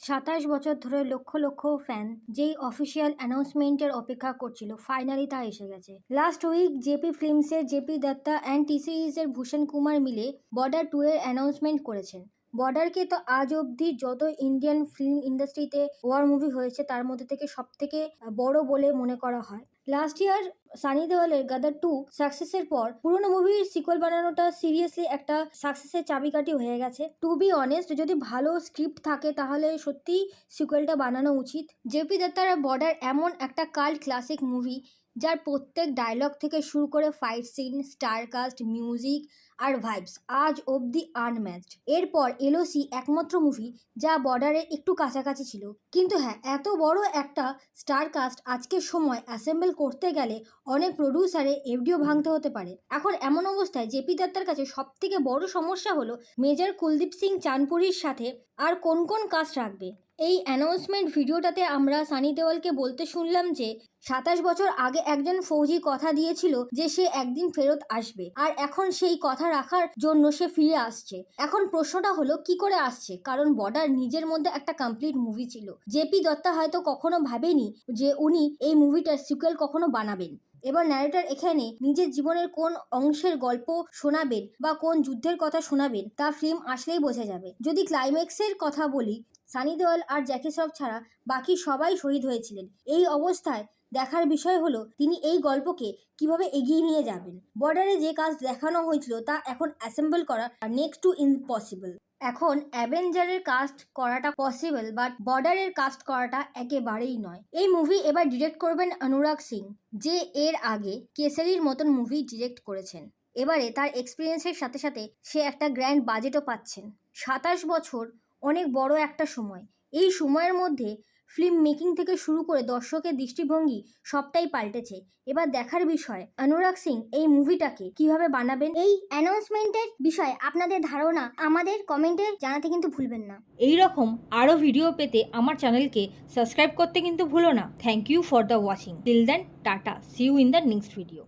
27 বছর ধরে লক্ষ লক্ষ ফ্যান যেই অফিসিয়াল অ্যানাউন্সমেন্টের অপেক্ষা করছিল, ফাইনালি তা এসে গেছে। লাস্ট উইক জেপি ফিল্মসের জেপি দত্তা অ্যান্ড টি সিরিজের ভূষণ কুমার মিলে বর্ডার 2 এর অ্যানাউন্সমেন্ট করেছেন। বর্ডারকে তো আজ অবধি যত ইন্ডিয়ান ফিল্ম ইন্ডাস্ট্রিতে ওয়ার মুভি হয়েছে তার মধ্যে থেকে সব থেকে বড় বলে মনে করা হয়। লাস্ট ইয়ার সানি দেওয়ালের গাদার 2 সাকসেসের পর পুরোনো মুভির সিকুয়েল বানানোটা সিরিয়াসলি একটা সাকসেসের চাবিকাঠি হয়ে গেছে। টু বি অনেস্ট, যদি ভালো স্ক্রিপ্ট থাকে তাহলে সত্যি সিকুয়েলটা বানানো উচিত। জেপি দত্তার বর্ডার এমন একটা কাল্ট ক্লাসিক মুভি যার প্রত্যেক ডায়লগ থেকে শুরু করে ফাইট সিন, স্টারকাস্ট, মিউজিক আর ভাইবস আজ অবধি আনম্যাচড। এরপর এলওসি একমাত্র মুভি যা বর্ডারের একটু কাছাকাছি ছিল। কিন্তু হ্যাঁ, এত বড় একটা স্টারকাস্ট আজকের সময় অ্যাসেম্বল করতে গেলে অনেক প্রডিউসারে এফডিও ভাঙতে হতে পারে। এখন এমন অবস্থায় জেপি দত্তার কাছে সব থেকে বড় সমস্যা হলো মেজর কুলদীপ সিং চানপুরির সাথে আর কোন কোন কাস্ট রাখবে। এই অ্যানাউন্সমেন্ট ভিডিওটাতে আমরা সানি দেওয়ালকে বলতে শুনলাম যে 27 বছর আগে একজন ফৌজি কথা দিয়েছিল যে সে একদিন ফেরত আসবে, আর এখন সেই কথা রাখার জন্য সে ফিরে আসছে। এখন প্রশ্নটা হলো কি করে আসছে, কারণ বর্ডার নিজের মধ্যে একটা কমপ্লিট মুভি ছিল। জেপি দত্তা হয়তো কখনো ভাবেনি যে উনি এই মুভিটার সিকুয়েল কখনো বানাবেন। এবার ন্যারেটর এখানে নিজের জীবনের কোন অংশের গল্প শোনাবেন বা কোন যুদ্ধের কথা শোনাবেন তা ফিল্ম আসলেই বোঝা যাবে। যদি ক্লাইম্যাক্সের কথা বলি, সানি দেওয়াল আর জ্যাকি শ্রফ ছাড়া বাকি সবাই শহীদ হয়েছিলেন। এই অবস্থায় দেখার বিষয় হলো তিনি এই গল্পকে কিভাবে এগিয়ে নিয়ে যাবেন। বর্ডারে যে কাজ দেখানো হয়েছিল তা এখন অ্যাসেম্বল করা নেক্সট টু ইম্পসিবল। এখন অ্যাভেঞ্জারের কাস্ট করাটা পসিবল, বাট বর্ডারের কাস্ট করাটা একেবারেই নয়। এই মুভি এবার ডিরেক্ট করবেন অনুরাগ সিং, যে এর আগে কেসারির মতন মুভি ডিরেক্ট করেছেন। এবারে তার এক্সপিরিয়েন্সের সাথে সাথে সে একটা গ্র্যান্ড বাজেটও পাচ্ছেন। 27 বছর অনেক বড় একটা সময়। এই সময়ের মধ্যে ফিল্ম মেকিং থেকে শুরু করে দর্শকের দৃষ্টিভঙ্গি সবটাই পাল্টেছে। এবার দেখার বিষয় অনুরাগ সিং এই মুভিটাকে কিভাবে বানাবেন। এই অ্যানাউন্সমেন্টের বিষয়ে আপনাদের ধারণা আমাদের কমেন্টে জানাতে কিন্তু ভুলবেন না। এই রকম আরও ভিডিও পেতে আমার চ্যানেলকে সাবস্ক্রাইব করতে কিন্তু ভুলো না। Thank you for the watching. Till then, tata, see you in the next video.